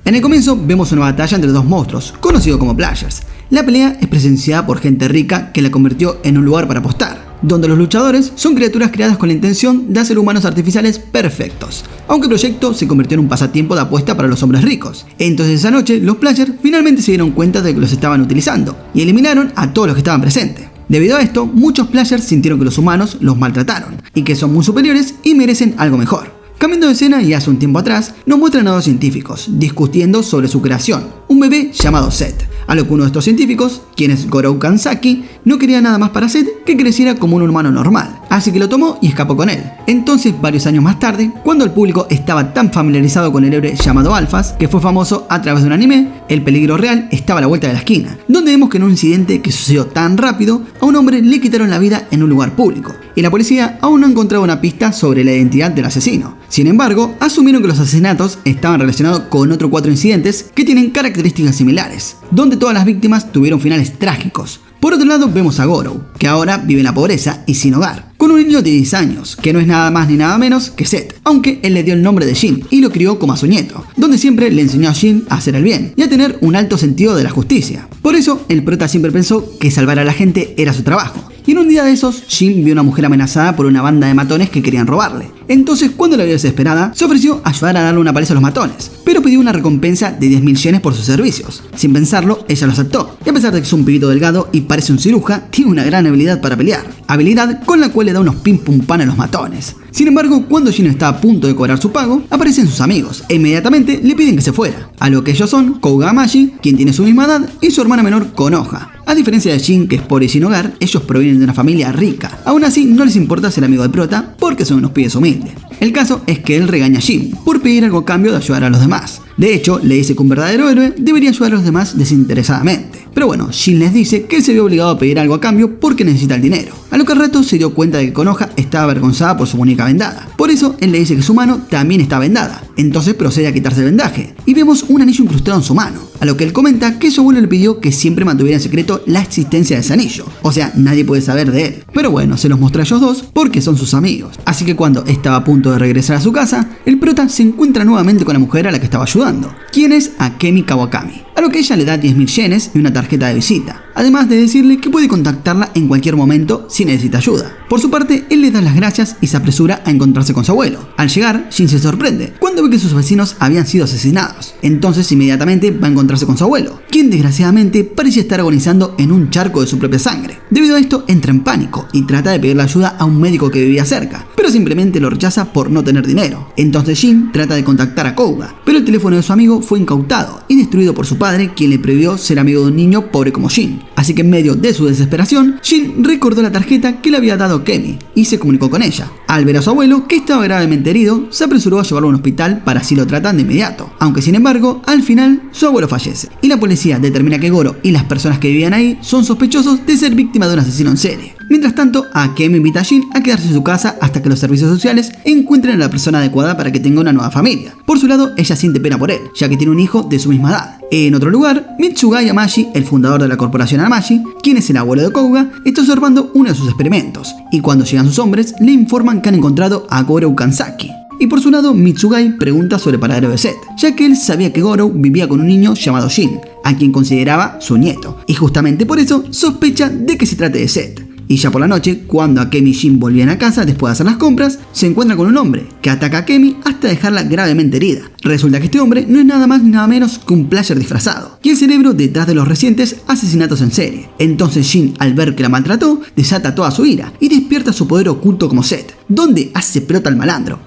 En el comienzo vemos una batalla entre dos monstruos, conocidos como Players. La pelea es presenciada por gente rica que la convirtió en un lugar para apostar, donde los luchadores son criaturas creadas con la intención de hacer humanos artificiales perfectos, aunque el proyecto se convirtió en un pasatiempo de apuesta para los hombres ricos. Entonces esa noche los Players finalmente se dieron cuenta de que los estaban utilizando y eliminaron a todos los que estaban presentes. Debido a esto, muchos Players sintieron que los humanos los maltrataron y que son muy superiores y merecen algo mejor. Cambiando de escena y hace un tiempo atrás, nos muestran a dos científicos discutiendo sobre su creación, un bebé llamado Seth, a lo que uno de estos científicos, quien es Gorou Kanzaki, no quería nada más para Seth que creciera como un humano normal, así que lo tomó y escapó con él. Entonces, varios años más tarde, cuando el público estaba tan familiarizado con el héroe llamado Alphas, que fue famoso a través de un anime, el peligro real estaba a la vuelta de la esquina, donde vemos que en un incidente que sucedió tan rápido, a un hombre le quitaron la vida en un lugar público, y la policía aún no ha encontrado una pista sobre la identidad del asesino. Sin embargo, asumieron que los asesinatos estaban relacionados con otros 4 incidentes que tienen características similares, donde todas las víctimas tuvieron finales trágicos. Por otro lado vemos a Gorou, que ahora vive en la pobreza y sin hogar, con un niño de 10 años, que no es nada más ni nada menos que Seth, aunque él le dio el nombre de Jin y lo crió como a su nieto, donde siempre le enseñó a Jin a hacer el bien y a tener un alto sentido de la justicia. Por eso, el prota siempre pensó que salvar a la gente era su trabajo. Y en un día de esos, Jin vio a una mujer amenazada por una banda de matones que querían robarle. Entonces, cuando la vio desesperada, se ofreció a ayudar a darle una paliza a los matones, pero pidió una recompensa de 10.000 yenes por sus servicios. Sin pensarlo, ella lo aceptó, y a pesar de que es un pibito delgado y parece un ciruja, tiene una gran habilidad para pelear, habilidad con la cual le da unos pim pum pan a los matones. Sin embargo, cuando Jin está a punto de cobrar su pago, aparecen sus amigos e inmediatamente le piden que se fuera, a lo que ellos son Kouga Amashi, quien tiene su misma edad, y su hermana menor Konoha. A diferencia de Jin, que es pobre y sin hogar, ellos provienen de una familia rica. Aún así, no les importa ser amigo del prota porque son unos pibes humildes. El caso es que él regaña a Jin por pedir algo a cambio de ayudar a los demás. De hecho, le dice que un verdadero héroe debería ayudar a los demás desinteresadamente. Pero bueno, Jin les dice que él se vio obligado a pedir algo a cambio porque necesita el dinero. A lo que al rato se dio cuenta de que Konoha estaba avergonzada por su muñeca vendada. Por eso, él le dice que su mano también está vendada. Entonces procede a quitarse el vendaje. Y vemos un anillo incrustado en su mano. A lo que él comenta que su abuelo le pidió que siempre mantuviera en secreto la existencia de ese anillo. O sea, nadie puede saber de él. Pero bueno, se los mostró a ellos dos porque son sus amigos. Así que cuando estaba a punto de regresar a su casa, el prota se encuentra nuevamente con la mujer a la que estaba ayudando, quien es Akemi Kawakami. A lo que ella le da 10.000 yenes y una tarjeta de visita, además de decirle que puede contactarla en cualquier momento si necesita ayuda. Por su parte, él le da las gracias y se apresura a encontrarse con su abuelo. Al llegar, Jin se sorprende cuando ve que sus vecinos habían sido asesinados. Entonces inmediatamente va a encontrarse con su abuelo, quien desgraciadamente parecía estar agonizando en un charco de su propia sangre. Debido a esto, entra en pánico y trata de pedirle ayuda a un médico que vivía cerca, pero simplemente lo rechaza por no tener dinero. Entonces Jin trata de contactar a Kouga, pero el teléfono de su amigo fue incautado y destruido por su padre, quien le prohibió ser amigo de un niño pobre como Jin. Así que en medio de su desesperación, Jin recordó la tarjeta que le había dado Kemi y se comunicó con ella. Al ver a su abuelo, que estaba gravemente herido, se apresuró a llevarlo a un hospital para así lo tratan de inmediato. Aunque sin embargo, al final, su abuelo fallece y la policía determina que Goro y las personas que vivían ahí son sospechosos de ser víctimas de un asesino en serie. Mientras tanto, Akemi invita a Jin a quedarse en su casa hasta que los servicios sociales encuentren a la persona adecuada para que tenga una nueva familia. Por su lado, ella siente pena por él, ya que tiene un hijo de su misma edad. En otro lugar, Mitsugai Amashi, el fundador de la corporación Amashi, quien es el abuelo de Kouga, está observando uno de sus experimentos, y cuando llegan sus hombres, le informan que han encontrado a Gorou Kanzaki. Y por su lado, Mitsugai pregunta sobre el paradero de Seth, ya que él sabía que Gorou vivía con un niño llamado Jin, a quien consideraba su nieto, y justamente por eso sospecha de que se trate de Seth. Y ya por la noche, cuando Akemi y Jin volvían a casa después de hacer las compras, se encuentra con un hombre que ataca a Akemi hasta dejarla gravemente herida. Resulta que este hombre no es nada más ni nada menos que un player disfrazado y el cerebro detrás de los recientes asesinatos en serie. Entonces Jin, al ver que la maltrató, desata toda su ira y despierta su poder oculto como Seth, donde hace pelota al malandro.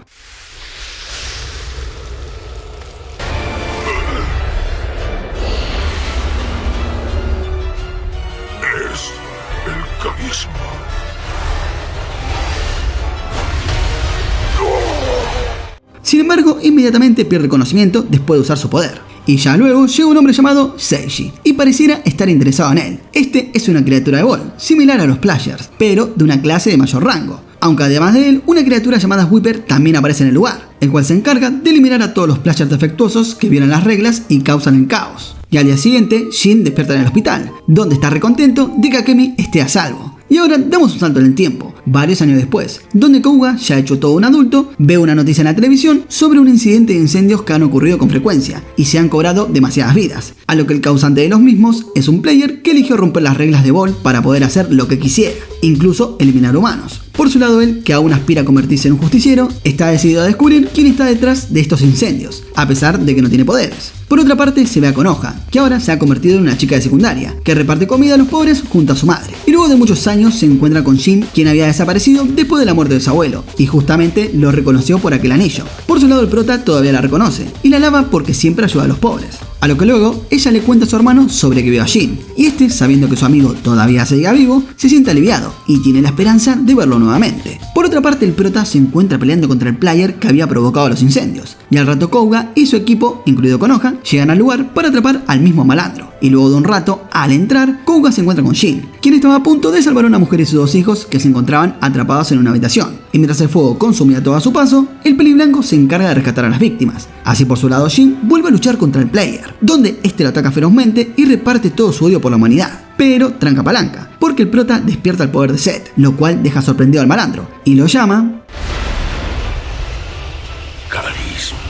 Sin embargo, inmediatamente pierde conocimiento después de usar su poder. Y ya luego llega un hombre llamado Seiji, y pareciera estar interesado en él. Este es una criatura de Ball, similar a los Players, pero de una clase de mayor rango. Aunque además de él, una criatura llamada Whipper también aparece en el lugar, el cual se encarga de eliminar a todos los Players defectuosos que violan las reglas y causan el caos. Y al día siguiente, Jin despierta en el hospital, donde está recontento de que Akemi esté a salvo. Y ahora damos un salto en el tiempo, varios años después, donde Kouga, ya hecho todo un adulto, ve una noticia en la televisión sobre un incidente de incendios que han ocurrido con frecuencia y se han cobrado demasiadas vidas, a lo que el causante de los mismos es un player que eligió romper las reglas de Ball para poder hacer lo que quisiera, incluso eliminar humanos. Por su lado, él, que aún aspira a convertirse en un justiciero, está decidido a descubrir quién está detrás de estos incendios, a pesar de que no tiene poderes. Por otra parte, se ve a Konoha, que ahora se ha convertido en una chica de secundaria, que reparte comida a los pobres junto a su madre. Y luego de muchos años se encuentra con Shin, quien había desaparecido después de la muerte de su abuelo, y justamente lo reconoció por aquel anillo. Por su lado, el prota todavía la reconoce, y la alaba porque siempre ayuda a los pobres. A lo que luego, ella le cuenta a su hermano sobre que vio a Shin, y este, sabiendo que su amigo todavía seguía vivo, se siente aliviado, y tiene la esperanza de verlo nuevamente. Por otra parte, el prota se encuentra peleando contra el player que había provocado los incendios, y al rato Kouga y su equipo, incluido Konoha, llegan al lugar para atrapar al mismo malandro. Y luego de un rato, al entrar, Kouga se encuentra con Shin, quien estaba a punto de salvar a una mujer y sus dos hijos que se encontraban atrapados en una habitación. Y mientras el fuego consumía todo a su paso, el peli blanco se encarga de rescatar a las víctimas. Así por su lado, Shin vuelve a luchar contra el player, donde este lo ataca ferozmente y reparte todo su odio por la humanidad. Pero tranca palanca, porque el prota despierta el poder de Set, lo cual deja sorprendido al malandro, y lo llama Carisma.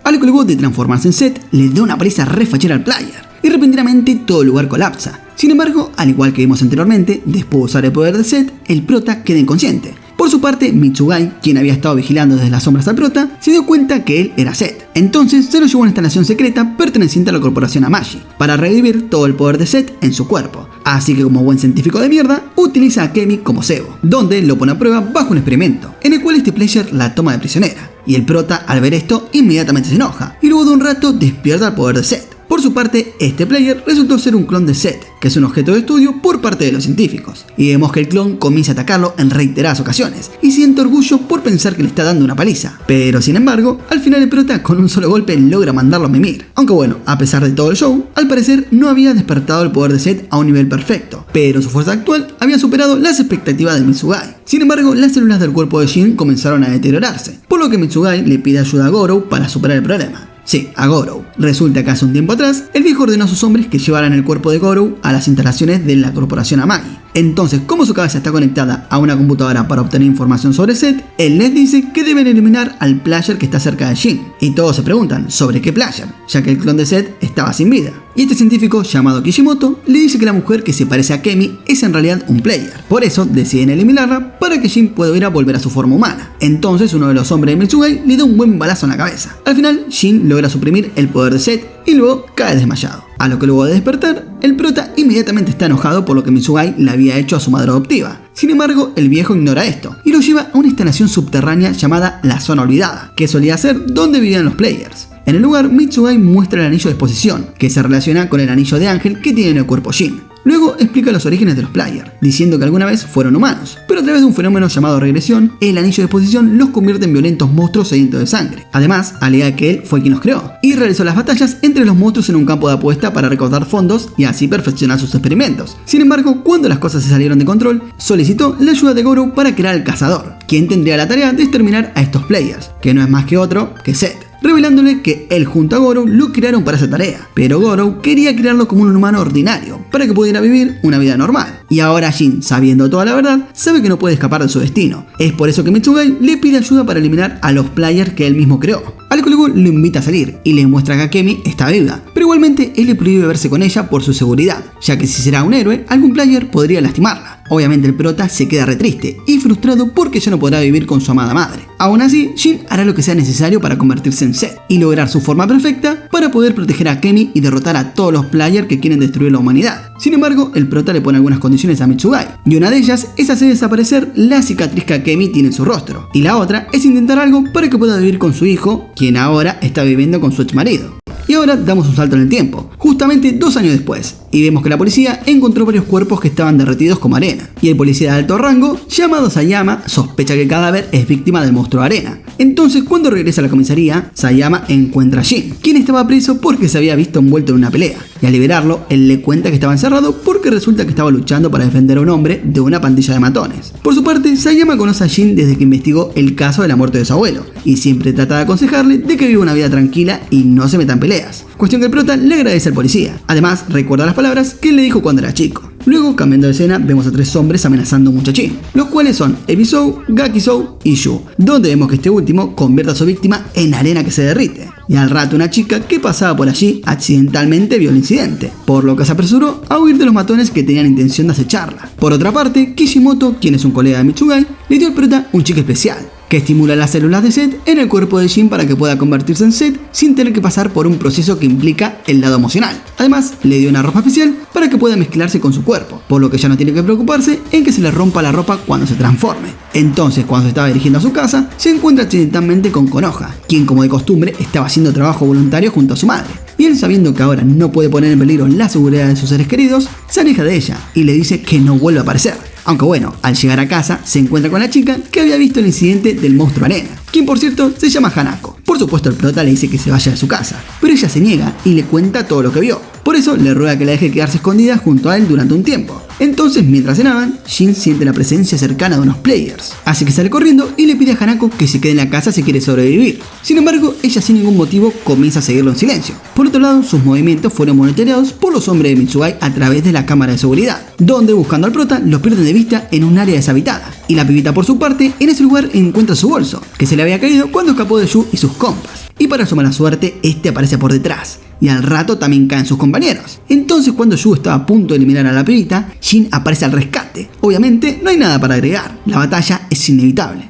A lo que luego de transformarse en Set, le da una paliza re fachera al player, y repentinamente todo el lugar colapsa. Sin embargo, al igual que vimos anteriormente, después de usar el poder de Set, el prota queda inconsciente. Por su parte, Mitsugai, quien había estado vigilando desde las sombras al prota, se dio cuenta que él era Set. Entonces se lo llevó a una instalación secreta perteneciente a la corporación Amashi, para revivir todo el poder de Set en su cuerpo. Así que como buen científico de mierda, utiliza a Kemi como cebo, donde lo pone a prueba bajo un experimento, en el cual este player la toma de prisionera. Y el prota, al ver esto, inmediatamente se enoja, y luego de un rato despierta el poder de Set. Por su parte, este player resultó ser un clon de Set, que es un objeto de estudio por parte de los científicos. Y vemos que el clon comienza a atacarlo en reiteradas ocasiones, y siente orgullo por pensar que le está dando una paliza. Pero sin embargo, al final el prota con un solo golpe logra mandarlo a mimir. Aunque bueno, a pesar de todo el show, al parecer no había despertado el poder de Set a un nivel perfecto, pero su fuerza actual había superado las expectativas de Mitsugai. Sin embargo, las células del cuerpo de Shin comenzaron a deteriorarse, por lo que Mitsugai le pide ayuda a Gorou para superar el problema. Sí, a Gorou. Resulta que hace un tiempo atrás, el viejo ordenó a sus hombres que llevaran el cuerpo de Gorou a las instalaciones de la corporación Amagi. Entonces, como su cabeza está conectada a una computadora para obtener información sobre Set, él les dice que deben eliminar al player que está cerca de Shin. Y todos se preguntan, ¿sobre qué player? Ya que el clon de Set estaba sin vida. Y este científico, llamado Kishimoto, le dice que la mujer que se parece a Kemi es en realidad un player. Por eso, deciden eliminarla para que Shin pueda volver a su forma humana. Entonces, uno de los hombres de Mitsugai le da un buen balazo en la cabeza. Al final, Shin logra suprimir el poder de Set y luego cae desmayado. A lo que luego de despertar, el prota inmediatamente está enojado por lo que Mitsugai le había hecho a su madre adoptiva. Sin embargo, el viejo ignora esto y lo lleva a una instalación subterránea llamada la Zona Olvidada, que solía ser donde vivían los players. En el lugar, Mitsugai muestra el anillo de exposición, que se relaciona con el anillo de ángel que tiene en el cuerpo Shin. Luego explica los orígenes de los players, diciendo que alguna vez fueron humanos, pero a través de un fenómeno llamado regresión, el anillo de exposición los convierte en violentos monstruos sedientos de sangre. Además, alega que él fue quien los creó, y realizó las batallas entre los monstruos en un campo de apuesta para recaudar fondos y así perfeccionar sus experimentos. Sin embargo, cuando las cosas se salieron de control, solicitó la ayuda de Gorou para crear al cazador, quien tendría la tarea de exterminar a estos players, que no es más que otro que Set, revelándole que él junto a Gorou lo crearon para esa tarea, pero Gorou quería crearlo como un humano ordinario, para que pudiera vivir una vida normal. Y ahora Shin, sabiendo toda la verdad, sabe que no puede escapar de su destino. Es por eso que Mitsugai le pide ayuda para eliminar a los players que él mismo creó. Al que luego lo invita a salir y le muestra que Akemi está viva, pero igualmente él le prohíbe verse con ella por su seguridad, ya que si será un héroe, algún player podría lastimarla. Obviamente el prota se queda re triste y frustrado porque ya no podrá vivir con su amada madre. Aún así, Shin hará lo que sea necesario para convertirse en Set y lograr su forma perfecta para poder proteger a Akemi y derrotar a todos los players que quieren destruir la humanidad. Sin embargo, el prota le pone algunas condiciones a Mitsugai, y una de ellas es hacer desaparecer la cicatriz que Akemi tiene en su rostro, y la otra es intentar algo para que pueda vivir con su hijo, quien ahora está viviendo con su exmarido. Y ahora damos un salto en el tiempo, justamente 2 años después, y vemos que la policía encontró varios cuerpos que estaban derretidos como arena, y el policía de alto rango, llamado Sayama, sospecha que el cadáver es víctima del monstruo de arena. Entonces, cuando regresa a la comisaría, Sayama encuentra a Shin, quien estaba preso porque se había visto envuelto en una pelea, y al liberarlo, él le cuenta que estaba encerrado porque resulta que estaba luchando para defender a un hombre de una pandilla de matones. Por su parte, Sayama conoce a Shin desde que investigó el caso de la muerte de su abuelo, y siempre trata de aconsejarle de que viva una vida tranquila y no se meta en peleas. Cuestión que el prota le agradece al policía. Además, recuerda las palabras que él le dijo cuando era chico. Luego, cambiando de escena, vemos a 3 hombres amenazando a un muchachín, los cuales son Ebi-Zou, Gaki-Zou y Yu, donde vemos que este último convierte a su víctima en arena que se derrite. Y al rato una chica que pasaba por allí accidentalmente vio el incidente, por lo que se apresuró a huir de los matones que tenían intención de acecharla. Por otra parte, Kishimoto, quien es un colega de Mitsugai, le dio al prota un chip especial, que estimula las células de Seth en el cuerpo de Jin para que pueda convertirse en Seth sin tener que pasar por un proceso que implica el lado emocional. Además, le dio una ropa especial para que pueda mezclarse con su cuerpo, por lo que ya no tiene que preocuparse en que se le rompa la ropa cuando se transforme. Entonces, cuando se estaba dirigiendo a su casa, se encuentra accidentalmente con Konoha, quien como de costumbre estaba haciendo trabajo voluntario junto a su madre. Y él, sabiendo que ahora no puede poner en peligro la seguridad de sus seres queridos, se aleja de ella y le dice que no vuelva a aparecer. Aunque bueno, al llegar a casa se encuentra con la chica que había visto el incidente del monstruo arena, quien por cierto se llama Hanako. Por supuesto el prota le dice que se vaya de su casa, pero ella se niega y le cuenta todo lo que vio. Por eso le ruega que la deje quedarse escondida junto a él durante un tiempo. Entonces, mientras cenaban, Jin siente la presencia cercana de unos players, así que sale corriendo y le pide a Hanako que se quede en la casa si quiere sobrevivir. Sin embargo, ella sin ningún motivo comienza a seguirlo en silencio. Por otro lado, sus movimientos fueron monitoreados por los hombres de Mitsugai a través de la cámara de seguridad, donde buscando al prota los pierden de vista en un área deshabitada. Y la pibita por su parte, en ese lugar encuentra su bolso, que se le había caído cuando escapó de Yu y sus compas. Y para su mala suerte, este aparece por detrás. Y al rato también caen sus compañeros. Entonces, cuando Yu estaba a punto de eliminar a la pibita, Jin aparece al rescate. Obviamente, no hay nada para agregar. La batalla es inevitable.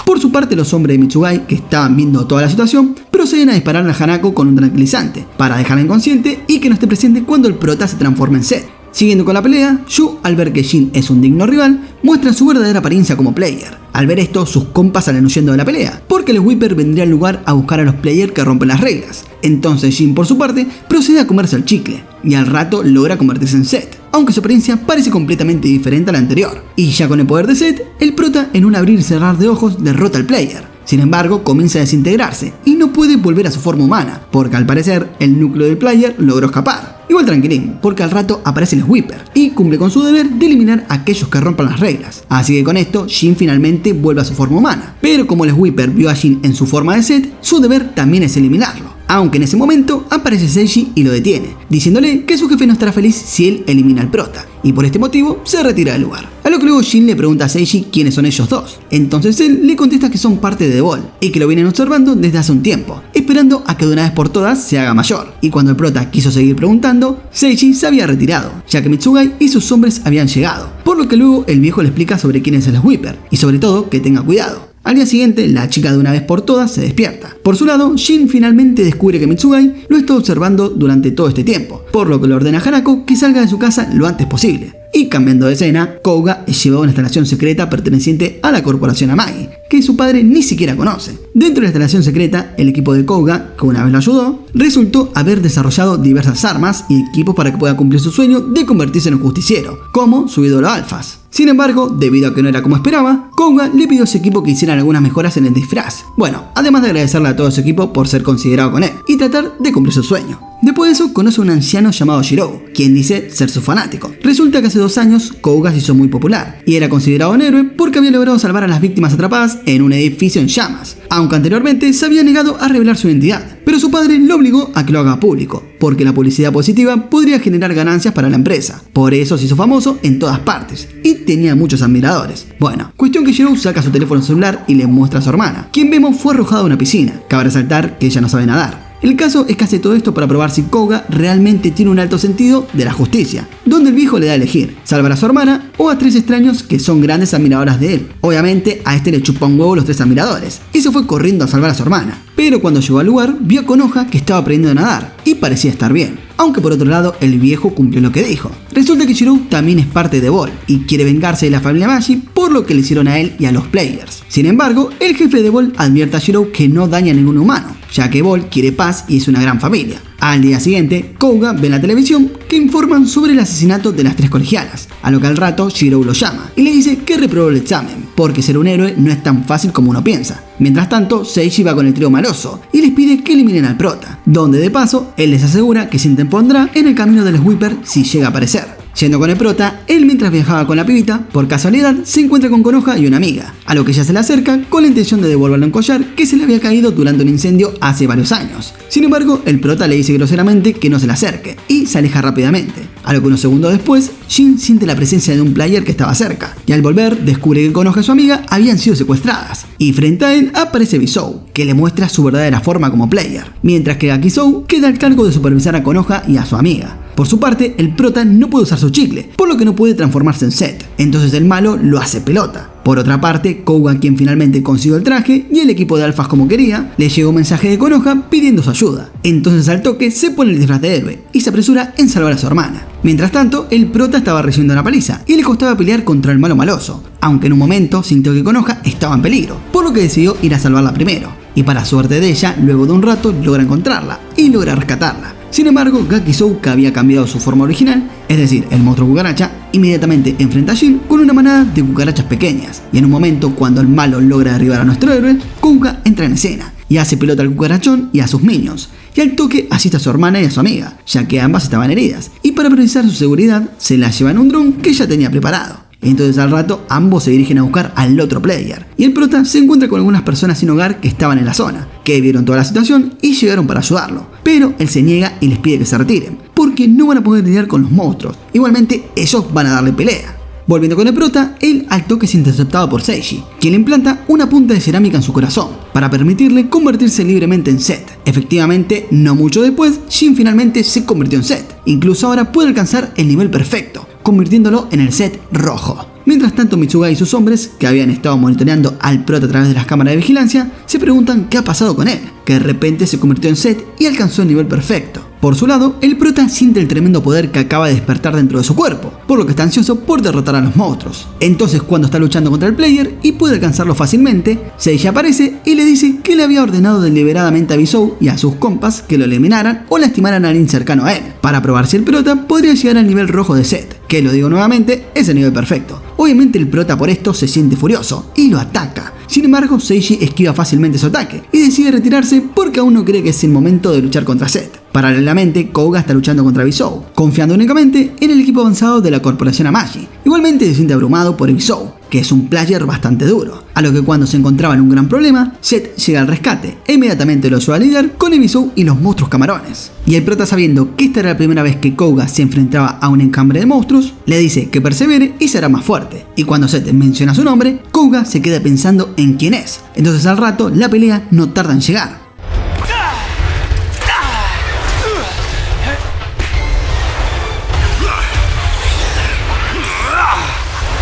Por su parte, los hombres de Mitsugai, que estaban viendo toda la situación, proceden a disparar a Hanako con un tranquilizante, para dejarla inconsciente y que no esté presente cuando el prota se transforme en Seth. Siguiendo con la pelea, Yu, al ver que Jin es un digno rival, muestra su verdadera apariencia como player. Al ver esto, sus compas salen huyendo de la pelea, porque el Whipper vendría al lugar a buscar a los players que rompen las reglas. Entonces Jin, por su parte, procede a comerse el chicle, y al rato logra convertirse en Seth, aunque su apariencia parece completamente diferente a la anterior. Y ya con el poder de Seth, el prota en un abrir y cerrar de ojos derrota al player. Sin embargo, comienza a desintegrarse y no puede volver a su forma humana, porque al parecer el núcleo del player logró escapar. Igual tranquilín, porque al rato aparece el Whipper y cumple con su deber de eliminar a aquellos que rompan las reglas. Así que con esto, Jin finalmente vuelve a su forma humana. Pero como el Whipper vio a Jin en su forma de Seth, su deber también es eliminarlo. Aunque en ese momento aparece Seiji y lo detiene, diciéndole que su jefe no estará feliz si él elimina al prota, y por este motivo se retira del lugar. A lo que luego Jin le pregunta a Seiji quiénes son ellos dos. Entonces él le contesta que son parte de The Ball y que lo vienen observando desde hace un tiempo, esperando a que de una vez por todas se haga mayor. Y cuando el prota quiso seguir preguntando, Seiji se había retirado, ya que Mitsugai y sus hombres habían llegado, por lo que luego el viejo le explica sobre quién es el Whipper y sobre todo que tenga cuidado. Al día siguiente, la chica de una vez por todas se despierta. Por su lado, Jin finalmente descubre que Mitsugai lo está observando durante todo este tiempo, por lo que le ordena a Hanako que salga de su casa lo antes posible. Y cambiando de escena, Kouga es llevado a una instalación secreta perteneciente a la corporación Amagi, que su padre ni siquiera conoce. Dentro de la instalación secreta, el equipo de Kouga, que una vez lo ayudó, resultó haber desarrollado diversas armas y equipos para que pueda cumplir su sueño de convertirse en un justiciero, como su ídolo Alphas. Sin embargo, debido a que no era como esperaba, Kouga le pidió a su equipo que hicieran algunas mejoras en el disfraz. Bueno, además de agradecerle a todo su equipo por ser considerado con él y tratar de cumplir su sueño. Después de eso, conoce a un anciano llamado Shirou, quien dice ser su fanático. Resulta que hace 2 años, Kouga se hizo muy popular y era considerado un héroe porque había logrado salvar a las víctimas atrapadas en un edificio en llamas, aunque anteriormente se había negado a revelar su identidad. Pero su padre lo obligó a que lo haga público, porque la publicidad positiva podría generar ganancias para la empresa. Por eso se hizo famoso en todas partes y tenía muchos admiradores. Bueno, cuestión que Shirou saca su teléfono celular y le muestra a su hermana, quien vemos fue arrojada a una piscina. Cabe resaltar que ella no sabe nadar. El caso es que hace todo esto para probar si Kouga realmente tiene un alto sentido de la justicia, donde el viejo le da a elegir, salvar a su hermana o a 3 extraños que son grandes admiradoras de él. Obviamente a este le chupa un huevo los 3 admiradores y se fue corriendo a salvar a su hermana. Pero cuando llegó al lugar, vio a Konoha que estaba aprendiendo a nadar y parecía estar bien. Aunque por otro lado, el viejo cumplió lo que dijo. Resulta que Shirou también es parte de Ball y quiere vengarse de la familia Magi por lo que le hicieron a él y a los players. Sin embargo, el jefe de Ball advierte a Shirou que no daña a ningún humano, ya que Ball quiere paz y es una gran familia. Al día siguiente, Kouga ve en la televisión que informan sobre el asesinato de las 3 colegialas, a lo que al rato Shirou lo llama y le dice que reprobó el examen, porque ser un héroe no es tan fácil como uno piensa. Mientras tanto, Seiji va con el trío maloso y les pide que eliminen al prota, donde de paso, él les asegura que se interpondrá en el camino del Sweeper si llega a aparecer. Yendo con el prota, él mientras viajaba con la pibita, por casualidad se encuentra con Konoha y una amiga, a lo que ella se le acerca con la intención de devolverle un collar que se le había caído durante un incendio hace varios años. Sin embargo, el prota le dice groseramente que no se le acerque y se aleja rápidamente, a lo que unos segundos después, Jin siente la presencia de un player que estaba cerca, y al volver descubre que Konoha y su amiga habían sido secuestradas, y frente a él aparece Visou, que le muestra su verdadera forma como player, mientras que Gakizou queda al cargo de supervisar a Konoha y a su amiga. Por su parte, el prota no puede usar su chicle, por lo que no puede transformarse en Zed, entonces el malo lo hace pelota. Por otra parte, Kouga, quien finalmente consiguió el traje y el equipo de alfas como quería, le llegó un mensaje de Konoha pidiendo su ayuda. Entonces al toque se pone el disfraz de héroe y se apresura en salvar a su hermana. Mientras tanto, el prota estaba recibiendo una paliza y le costaba pelear contra el malo maloso, aunque en un momento sintió que Konoha estaba en peligro, por lo que decidió ir a salvarla primero. Y para suerte de ella, luego de un rato logra encontrarla y logra rescatarla. Sin embargo, Gakizou, que había cambiado su forma original, es decir, el monstruo cucaracha, inmediatamente enfrenta a Jin con una manada de cucarachas pequeñas, y en un momento cuando el malo logra derribar a nuestro héroe, Kouga entra en escena y hace pelota al cucarachón y a sus minions, y al toque asiste a su hermana y a su amiga, ya que ambas estaban heridas, y para priorizar su seguridad se la lleva en un dron que ya tenía preparado. Entonces al rato ambos se dirigen a buscar al otro player, y el prota se encuentra con algunas personas sin hogar que estaban en la zona, que vieron toda la situación y llegaron para ayudarlo, pero él se niega y les pide que se retiren, porque no van a poder lidiar con los monstruos, igualmente ellos van a darle pelea. Volviendo con el prota, él al toque es interceptado por Seiji, quien le implanta una punta de cerámica en su corazón, para permitirle convertirse libremente en Zed. Efectivamente, no mucho después, Jin finalmente se convirtió en Zed, incluso ahora puede alcanzar el nivel perfecto, convirtiéndolo en el Zed rojo. Mientras tanto, Mitsugai y sus hombres, que habían estado monitoreando al prota a través de las cámaras de vigilancia, se preguntan qué ha pasado con él, que de repente se convirtió en Zed y alcanzó el nivel perfecto. Por su lado, el prota siente el tremendo poder que acaba de despertar dentro de su cuerpo, por lo que está ansioso por derrotar a los monstruos. Entonces, cuando está luchando contra el player y puede alcanzarlo fácilmente, Seiji aparece y le dice que le había ordenado deliberadamente a Visou y a sus compas que lo eliminaran o lastimaran a alguien cercano a él, para probar si el prota podría llegar al nivel rojo de Zed, que lo digo nuevamente, es el nivel perfecto. Obviamente el prota por esto se siente furioso y lo ataca. Sin embargo, Seiji esquiva fácilmente su ataque y decide retirarse porque aún no cree que es el momento de luchar contra Zed. Paralelamente, Kouga está luchando contra Visou, confiando únicamente en el equipo avanzado de la corporación Amagi. Igualmente se siente abrumado por Visou, que es un player bastante duro, a lo que cuando se encontraba en un gran problema, Zed llega al rescate e inmediatamente lo ayuda a lidiar con Visou y los monstruos camarones. Y el prota, sabiendo que esta era la primera vez que Kouga se enfrentaba a un encambre de monstruos, le dice que persevere y será más fuerte. Y cuando Zed menciona su nombre, Kouga se queda pensando en quién es. Entonces al rato la pelea no tarda en llegar.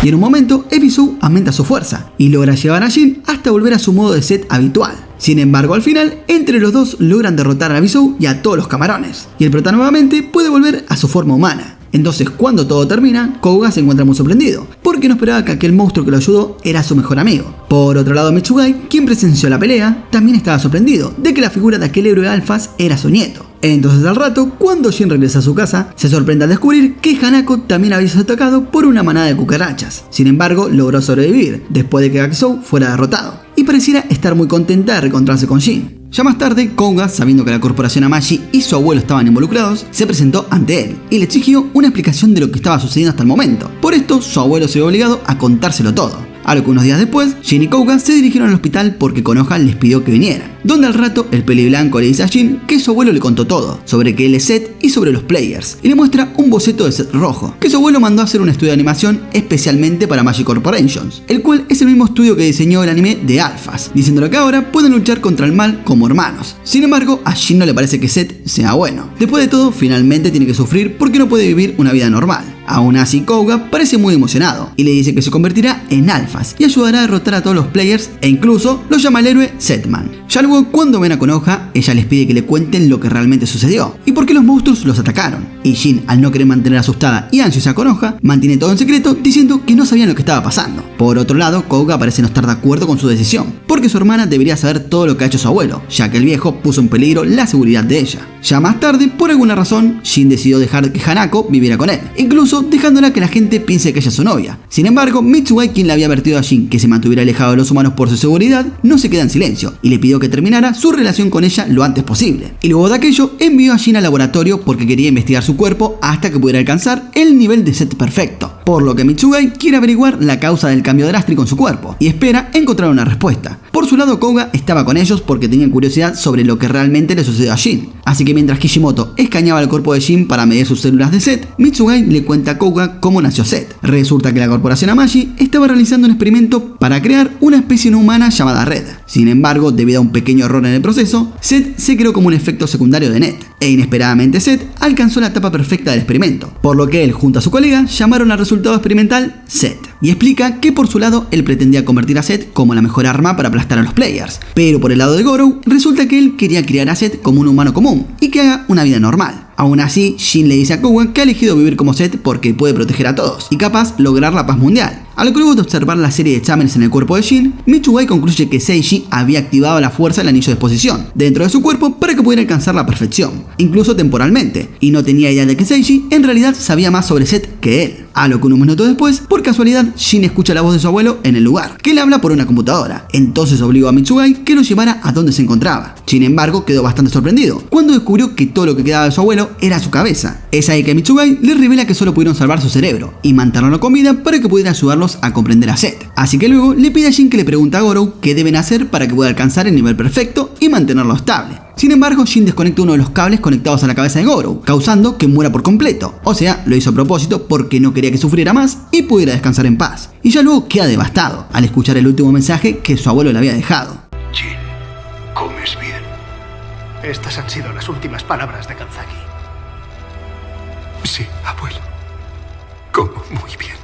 Y en un momento, Visou aumenta su fuerza y logra llevar a Jin hasta volver a su modo de Zed habitual. Sin embargo, al final, entre los dos logran derrotar a Visou y a todos los camarones, y el prota nuevamente puede volver a su forma humana. Entonces, cuando todo termina, Kouga se encuentra muy sorprendido, porque no esperaba que aquel monstruo que lo ayudó era su mejor amigo. Por otro lado, Mitsugai, quien presenció la pelea, también estaba sorprendido de que la figura de aquel héroe alfas era su nieto. Entonces al rato, cuando Jin regresa a su casa, se sorprende al descubrir que Hanako también había sido atacado por una manada de cucarachas. Sin embargo, logró sobrevivir después de que Gakizou fuera derrotado, y pareciera estar muy contenta de reencontrarse con Jin. Ya más tarde, Kouga, sabiendo que la corporación Amagi y su abuelo estaban involucrados, se presentó ante él y le exigió una explicación de lo que estaba sucediendo hasta el momento. Por esto, su abuelo se vio obligado a contárselo todo. A lo que unos días después, Jin y Kouga se dirigieron al hospital porque Konoha les pidió que vinieran, donde al rato el peliblanco le dice a Jin que su abuelo le contó todo, sobre que él es Zed y sobre los players, y le muestra un boceto de Zed rojo, que su abuelo mandó a hacer un estudio de animación especialmente para Magic Corporations, el cual es el mismo estudio que diseñó el anime de Alphas, diciéndole que ahora pueden luchar contra el mal como hermanos. Sin embargo, a Jin no le parece que Zed sea bueno. Después de todo, finalmente tiene que sufrir porque no puede vivir una vida normal. Aún así, Kouga parece muy emocionado y le dice que se convertirá en alfas y ayudará a derrotar a todos los players e incluso lo llama el héroe Zedman. Ya luego, cuando ven a Konoha, ella les pide que le cuenten lo que realmente sucedió y por qué los monstruos los atacaron. Y Jin, al no querer mantener asustada y ansiosa a Konoha, mantiene todo en secreto diciendo que no sabían lo que estaba pasando. Por otro lado, Kouga parece no estar de acuerdo con su decisión, porque su hermana debería saber todo lo que ha hecho su abuelo, ya que el viejo puso en peligro la seguridad de ella. Ya más tarde, por alguna razón, Jin decidió dejar que Hanako viviera con él. Incluso incluso dejándola que la gente piense que ella es su novia. Sin embargo, Mitsugai, quien le había advertido a Jin que se mantuviera alejado de los humanos por su seguridad, no se queda en silencio y le pidió que terminara su relación con ella lo antes posible. Y luego de aquello, envió a Jin al laboratorio porque quería investigar su cuerpo hasta que pudiera alcanzar el nivel de Zed perfecto. Por lo que Mitsugai quiere averiguar la causa del cambio drástico en su cuerpo y espera encontrar una respuesta. Por su lado, Kouga estaba con ellos porque tenían curiosidad sobre lo que realmente le sucedió a Jin. Así que mientras Kishimoto escaneaba el cuerpo de Jin para medir sus células de Zed, Mitsugai le cuenta a Kouga cómo nació Zed. Resulta que la corporación Amashi estaba realizando un experimento para crear una especie no humana llamada Red. Sin embargo, debido a un pequeño error en el proceso, Zed se creó como un efecto secundario de Net, e inesperadamente Zed alcanzó la etapa perfecta del experimento, por lo que él junto a su colega llamaron al resultado experimental Zed. Y explica que por su lado él pretendía convertir a Zed como la mejor arma para aplastar a los players, pero por el lado de Gorou resulta que él quería criar a Zed como un humano común y que haga una vida normal. Aún así, Jin le dice a Kouga que ha elegido vivir como Zed porque puede proteger a todos y capaz lograr la paz mundial. A lo que luego de observar la serie de exámenes en el cuerpo de Jin, Mitsugai concluye que Seishi había activado la fuerza del anillo de exposición dentro de su cuerpo para que pudiera alcanzar la perfección, incluso temporalmente, y no tenía idea de que Seishi en realidad sabía más sobre Zed que él. A lo que unos minutos después, por casualidad, Jin escucha la voz de su abuelo en el lugar, que le habla por una computadora. Entonces obligó a Mitsugai que lo llevara a donde se encontraba. Sin embargo, quedó bastante sorprendido cuando descubrió que todo lo que quedaba de su abuelo era su cabeza. Es ahí que Mitsugai le revela que solo pudieron salvar su cerebro y mantenerlo con vida para que pudiera ayudarlos a comprender a Zed. Así que luego le pide a Jin que le pregunte a Gorou qué deben hacer para que pueda alcanzar el nivel perfecto y mantenerlo estable. Sin embargo, Jin desconecta uno de los cables conectados a la cabeza de Gorou, causando que muera por completo. O sea, lo hizo a propósito porque no quería que sufriera más y pudiera descansar en paz. Y ya luego queda devastado al escuchar el último mensaje que su abuelo le había dejado. Jin, ¿comes bien? Estas han sido las últimas palabras de Kanzaki. Sí, abuelo. Como muy bien.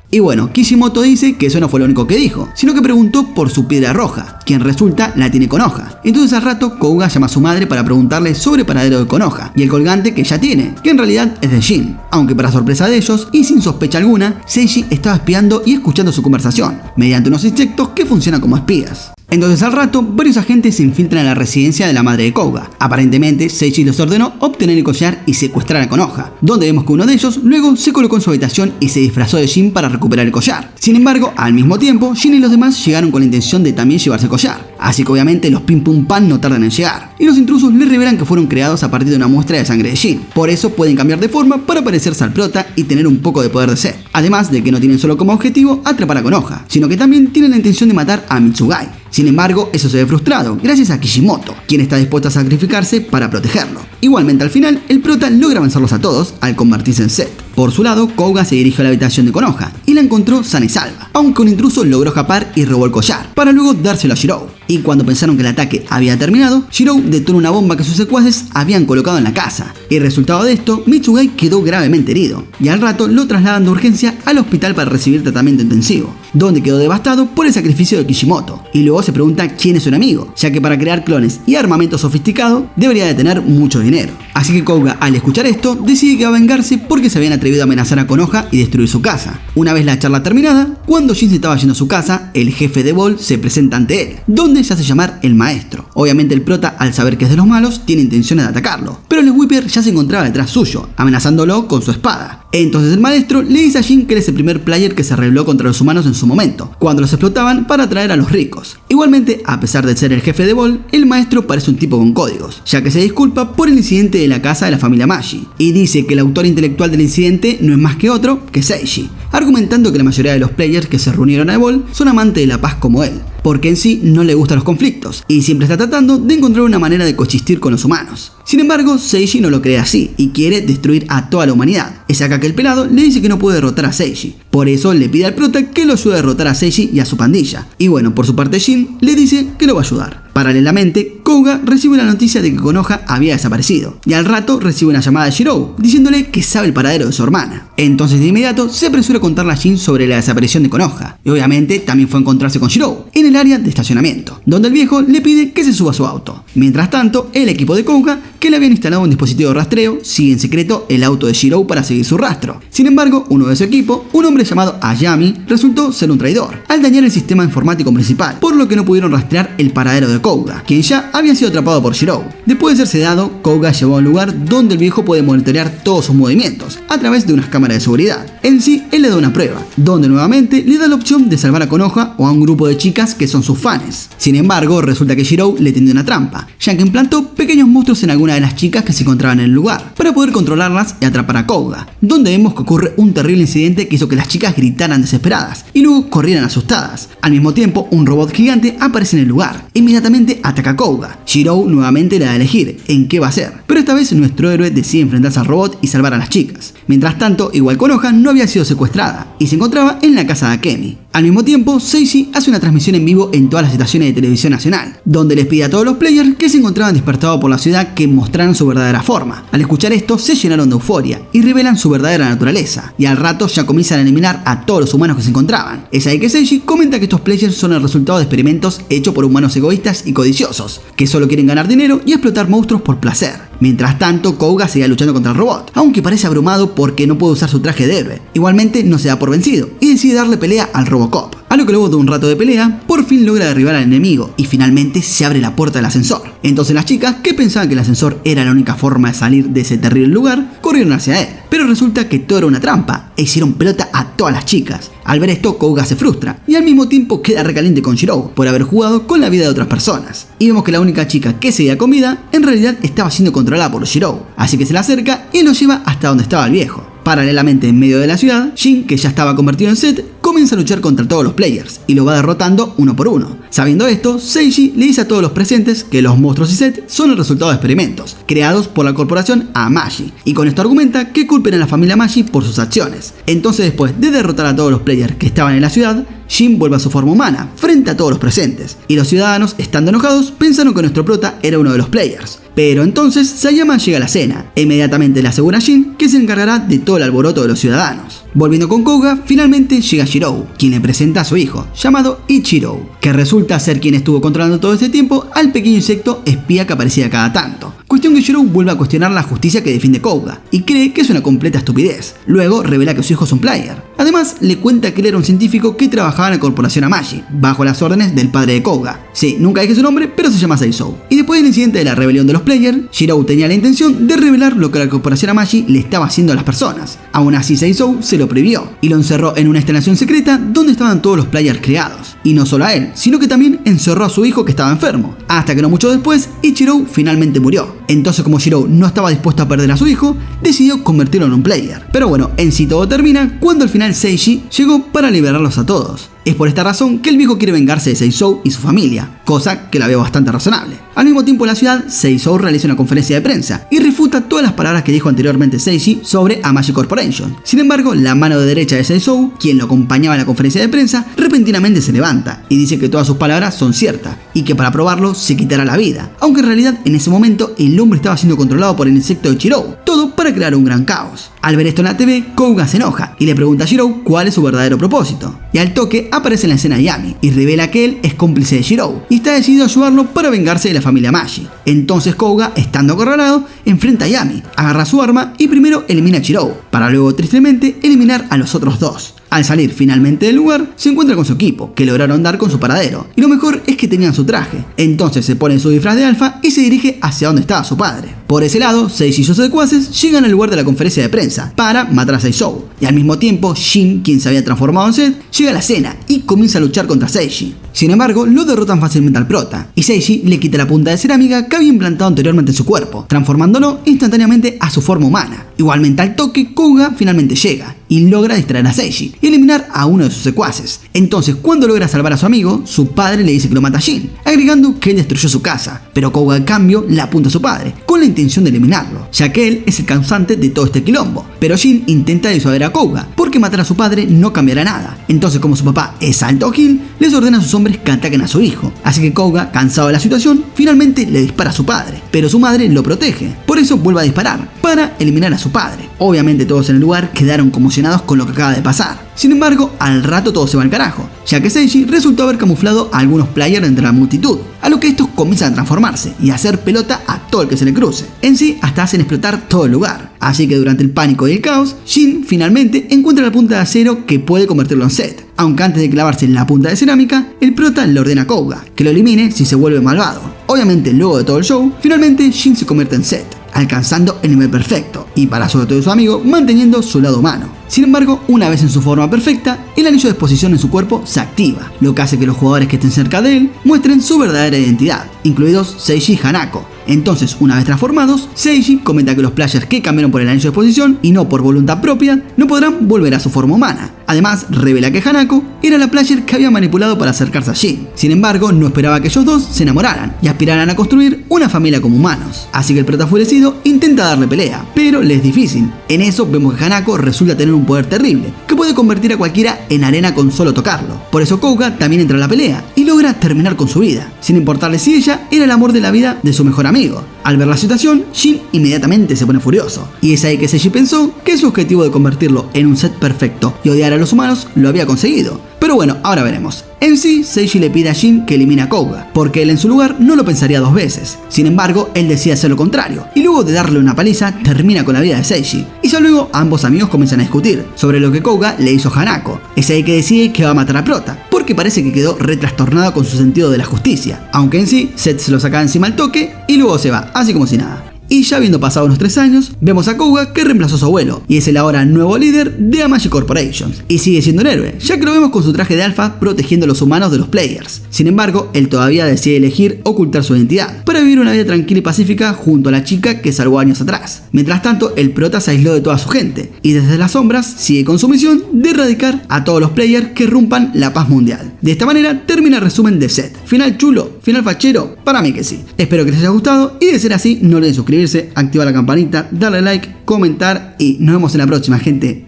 Y bueno, Kishimoto dice que eso no fue lo único que dijo, sino que preguntó por su piedra roja, quien resulta la tiene Konoha. Entonces al rato Kouga llama a su madre para preguntarle sobre el paradero de Konoha y el colgante que ella tiene, que en realidad es de Jin. Aunque para sorpresa de ellos, y sin sospecha alguna, Seishi estaba espiando y escuchando su conversación, mediante unos insectos que funcionan como espías. Entonces al rato, varios agentes se infiltran a la residencia de la madre de Kouga. Aparentemente, Seishi les ordenó obtener el collar y secuestrar a Konoha, donde vemos que uno de ellos luego se colocó en su habitación y se disfrazó de Jin para recuperar el collar. Sin embargo, al mismo tiempo, Jin y los demás llegaron con la intención de también llevarse el collar, así que obviamente los Pim Pum Pan no tardan en llegar, y los intrusos les revelan que fueron creados a partir de una muestra de sangre de Jin. Por eso pueden cambiar de forma para parecerse al prota y tener un poco de poder de Zed. Además de que no tienen solo como objetivo atrapar a Konoha, sino que también tienen la intención de matar a Mitsugai. Sin embargo, eso se ve frustrado gracias a Kishimoto, quien está dispuesto a sacrificarse para protegerlo. Igualmente al final, el prota logra vencerlos a todos al convertirse en Zed. Por su lado, Kouga se dirige a la habitación de Konoha y la encontró sana y salva, aunque un intruso logró escapar y robó el collar, para luego dárselo a Shirou. Y cuando pensaron que el ataque había terminado, Shirou detonó una bomba que sus secuaces habían colocado en la casa, y resultado de esto, Mitsugai quedó gravemente herido, y al rato lo trasladan de urgencia al hospital para recibir tratamiento intensivo, donde quedó devastado por el sacrificio de Kishimoto, y luego se pregunta quién es su enemigo, ya que para crear clones y armamento sofisticado debería de tener mucho dinero. Así que Kouga, al escuchar esto, decide que va a vengarse porque se habían atrevido a amenazar a Konoha y destruir su casa. Una vez la charla terminada, cuando Jin se estaba yendo a su casa, el jefe de Ball se presenta ante él, donde se hace llamar el maestro. Obviamente el prota, al saber que es de los malos, tiene intenciones de atacarlo, pero el Whipper ya se encontraba detrás suyo, amenazándolo con su espada. Entonces el maestro le dice a Jin que él es el primer player que se rebeló contra los humanos en su momento, cuando los explotaban para atraer a los ricos. Igualmente, a pesar de ser el jefe de Ball, el maestro parece un tipo con códigos, ya que se disculpa por el incidente de la casa de la familia Amashi, y dice que el autor intelectual del incidente no es más que otro que Seishi, argumentando que la mayoría de los players que se reunieron a Ball son amantes de la paz como él, porque en sí no le gustan los conflictos, y siempre está tratando de encontrar una manera de coexistir con los humanos. Sin embargo, Seishi no lo cree así, y quiere destruir a toda la humanidad. Es acá que el pelado le dice que no puede derrotar a Seishi, por eso le pide al prota que lo ayude a derrotar a Seishi y a su pandilla, y bueno, por su parte Jin le dice que lo va a ayudar. Paralelamente, Kouga recibe la noticia de que Konoha había desaparecido, y al rato recibe una llamada de Shirou, diciéndole que sabe el paradero de su hermana. Entonces de inmediato se apresura a contarle a Jin sobre la desaparición de Konoha, y obviamente también fue a encontrarse con Shirou, en el área de estacionamiento, donde el viejo le pide que se suba a su auto. Mientras tanto, el equipo de Kouga que le habían instalado un dispositivo de rastreo, sigue en secreto el auto de Shirou para seguir su rastro. Sin embargo, uno de su equipo, un hombre llamado Ayami, resultó ser un traidor, al dañar el sistema informático principal, por lo que no pudieron rastrear el paradero de Kouga, quien ya había sido atrapado por Shirou. Después de ser sedado, Kouga llevó a un lugar donde el viejo puede monitorear todos sus movimientos, a través de unas cámaras de seguridad. En sí, él le da una prueba, donde nuevamente le da la opción de salvar a Konoha o a un grupo de chicas que son sus fans. Sin embargo, resulta que Shirou le tendió una trampa, ya que implantó pequeños monstruos en alguna de las chicas que se encontraban en el lugar, para poder controlarlas y atrapar a Kouga, donde vemos que ocurre un terrible incidente que hizo que las chicas gritaran desesperadas y luego corrieran asustadas. Al mismo tiempo, un robot gigante aparece en el lugar, inmediatamente ataca a Kouga. Shirou nuevamente le da a elegir en qué va a hacer, pero esta vez nuestro héroe decide enfrentarse al robot y salvar a las chicas. Mientras tanto, igual Konoha no había sido secuestrada y se encontraba en la casa de Akemi. Al mismo tiempo, Seishi hace una transmisión en vivo en todas las estaciones de televisión nacional, donde les pide a todos los players que se encontraban dispersados por la ciudad que mostraran su verdadera forma. Al escuchar esto, se llenaron de euforia y revelan su verdadera naturaleza, y al rato ya comienzan a eliminar a todos los humanos que se encontraban. Es ahí que Seishi comenta que estos players son el resultado de experimentos hechos por humanos egoístas y codiciosos, que solo quieren ganar dinero y explotar monstruos por placer. Mientras tanto, Kouga seguía luchando contra el robot, aunque parece abrumado porque no puede usar su traje de héroe. Igualmente no se da por vencido y decide darle pelea al Robocop, a lo que luego de un rato de pelea, por fin logra derribar al enemigo y finalmente se abre la puerta del ascensor. Entonces las chicas, que pensaban que el ascensor era la única forma de salir de ese terrible lugar, corrieron hacia él. Pero resulta que todo era una trampa e hicieron pelota a todas las chicas. Al ver esto, Kouga se frustra y al mismo tiempo queda recaliente con Shirou por haber jugado con la vida de otras personas. Y vemos que la única chica que seguía con vida en realidad estaba siendo controlada por Shirou, así que se la acerca y lo lleva hasta donde estaba el viejo. Paralelamente, en medio de la ciudad, Jin, que ya estaba convertido en Zed, comienza a luchar contra todos los players y lo va derrotando uno por uno. Sabiendo esto, Seishi le dice a todos los presentes que los monstruos y Zed son el resultado de experimentos creados por la corporación Amashi, y con esto argumenta que culpen a la familia Amashi por sus acciones. Entonces, después de derrotar a todos los players que estaban en la ciudad, Jin vuelve a su forma humana frente a todos los presentes, y los ciudadanos, estando enojados, pensaron que nuestro prota era uno de los players. Pero entonces Sayama llega a la escena e inmediatamente le asegura a Jin que se encargará de todo el alboroto de los ciudadanos. Volviendo con Kouga, finalmente llega Shirou, quien le presenta a su hijo, llamado Ichirou, que resulta ser quien estuvo controlando todo este tiempo al pequeño insecto espía que aparecía cada tanto. Cuestión que Shirou vuelve a cuestionar la justicia que defiende Kouga y cree que es una completa estupidez. Luego revela que su hijo es un player. Además, le cuenta que él era un científico que trabajaba en la corporación Amashi, bajo las órdenes del padre de Kouga. Sí, nunca dije su nombre, pero se llama Seisou. Y después del incidente de la rebelión de los players, Shirou tenía la intención de revelar lo que la corporación Amashi le estaba haciendo a las personas. Aún así, Seisou se lo prohibió y lo encerró en una instalación secreta donde estaban todos los players creados. Y no solo a él, sino que también encerró a su hijo que estaba enfermo. Hasta que no mucho después, Ichirou finalmente murió. Entonces, como Shirou no estaba dispuesto a perder a su hijo, decidió convertirlo en un player. Pero bueno, en sí todo termina cuando al final Seishi llegó para liberarlos a todos. Es por esta razón que el viejo quiere vengarse de Seisou y su familia, cosa que la veo bastante razonable. Al mismo tiempo en la ciudad, Seisou realiza una conferencia de prensa y refuta todas las palabras que dijo anteriormente Seishi sobre Amashi Corporation. Sin embargo, la mano de derecha de Seisou, quien lo acompañaba en la conferencia de prensa, repentinamente se levanta y dice que todas sus palabras son ciertas y que para probarlo se quitará la vida, aunque en realidad en ese momento el hombre estaba siendo controlado por el insecto de Shirou, todo para crear un gran caos. Al ver esto en la TV, Kouga se enoja y le pregunta a Shirou cuál es su verdadero propósito, y al toque aparece en la escena Yami y revela que él es cómplice de Shirou y está decidido a ayudarlo para vengarse de la familia Amashi. Entonces Kouga, estando acorralado, enfrenta a Yami, agarra su arma y primero elimina a Shirou, para luego tristemente eliminar a los otros dos. Al salir finalmente del lugar, se encuentra con su equipo, que lograron dar con su paradero, y lo mejor es que tenían su traje. Entonces se pone su disfraz de alfa y se dirige hacia donde estaba su padre. Por ese lado, Seishi y sus secuaces llegan al lugar de la conferencia de prensa para matar a Seisou, y al mismo tiempo Jin, quien se había transformado en Zed, llega a la escena y comienza a luchar contra Seishi. Sin embargo, lo derrotan fácilmente al prota, y Seishi le quita la punta de cerámica que había implantado anteriormente en su cuerpo, transformándolo instantáneamente a su forma humana. Igualmente al toque, Kouga finalmente llega y logra distraer a Seishi y eliminar a uno de sus secuaces. Entonces, cuando logra salvar a su amigo, su padre le dice que lo mata a Jin, agregando que él destruyó su casa, pero Kouga en cambio le apunta a su padre, con la intención de eliminarlo, ya que él es el causante de todo este quilombo. Pero Jin intenta disuadir a Kouga, porque matar a su padre no cambiará nada. Entonces, como su papá es alto Gil, les ordena a sus hombres que ataquen a su hijo. Así que Kouga, cansado de la situación, finalmente le dispara a su padre, pero su madre lo protege. Por eso vuelve a disparar, para eliminar a su padre. Obviamente todos en el lugar quedaron conmocionados con lo que acaba de pasar. Sin embargo, al rato todo se va al carajo, ya que Seiji resultó haber camuflado a algunos players entre la multitud, a lo que estos comienzan a transformarse y a hacer pelota a todo el que se le cruce. En sí, hasta hacen explotar todo el lugar. Así que durante el pánico y el caos, Jin finalmente encuentra la punta de acero que puede convertirlo en Zed. Aunque antes de clavarse en la punta de cerámica, el prota le ordena a Kouga que lo elimine si se vuelve malvado. Obviamente, luego de todo el show, finalmente Jin se convierte en Zed, alcanzando el nivel perfecto y, para sobre todo de su amigo, manteniendo su lado humano. Sin embargo, una vez en su forma perfecta, el anillo de exposición en su cuerpo se activa, lo que hace que los jugadores que estén cerca de él muestren su verdadera identidad, incluidos Seiji y Hanako. Entonces, una vez transformados, Seiji comenta que los players que cambiaron por el anillo de exposición y no por voluntad propia, no podrán volver a su forma humana. Además, revela que Hanako era la player que había manipulado para acercarse a Jin. Sin embargo, no esperaba que ellos dos se enamoraran y aspiraran a construir una familia como humanos. Así que el prota enfurecido intenta darle pelea, pero le es difícil. En eso vemos que Hanako resulta tener un poder terrible, que puede convertir a cualquiera en arena con solo tocarlo. Por eso Kouga también entra a la pelea y logra terminar con su vida, sin importarle si ella era el amor de la vida de su mejor amigo. Al ver la situación, Jin inmediatamente se pone furioso, y es ahí que Seiji pensó que su objetivo de convertirlo en un Zed perfecto y odiar a los humanos lo había conseguido. Pero bueno, ahora veremos. En sí, Seiji le pide a Jin que elimine a Kouga, porque él en su lugar no lo pensaría dos veces. Sin embargo, él decide hacer lo contrario, y luego de darle una paliza, termina con la vida de Seiji. Y ya luego, ambos amigos comienzan a discutir sobre lo que Kouga le hizo a Hanako. Es ahí que decide que va a matar a Prota, porque parece que quedó retrastornado con su sentido de la justicia. Aunque en sí, Zed se lo saca encima al toque, y luego se va, así como si nada. Y ya habiendo pasado unos 3 años, vemos a Kouga que reemplazó a su abuelo, y es el ahora nuevo líder de Amashi Corporation. Y sigue siendo un héroe, ya que lo vemos con su traje de alfa protegiendo a los humanos de los players. Sin embargo, él todavía decide elegir ocultar su identidad, para vivir una vida tranquila y pacífica junto a la chica que salvó años atrás. Mientras tanto, el prota se aisló de toda su gente, y desde las sombras sigue con su misión de erradicar a todos los players que rompan la paz mundial. De esta manera termina el resumen de Zed. Final chulo, final fachero, para mí que sí. Espero que les haya gustado, y de ser así, no olviden suscribirse, activar la campanita, darle like, comentar y nos vemos en la próxima, gente.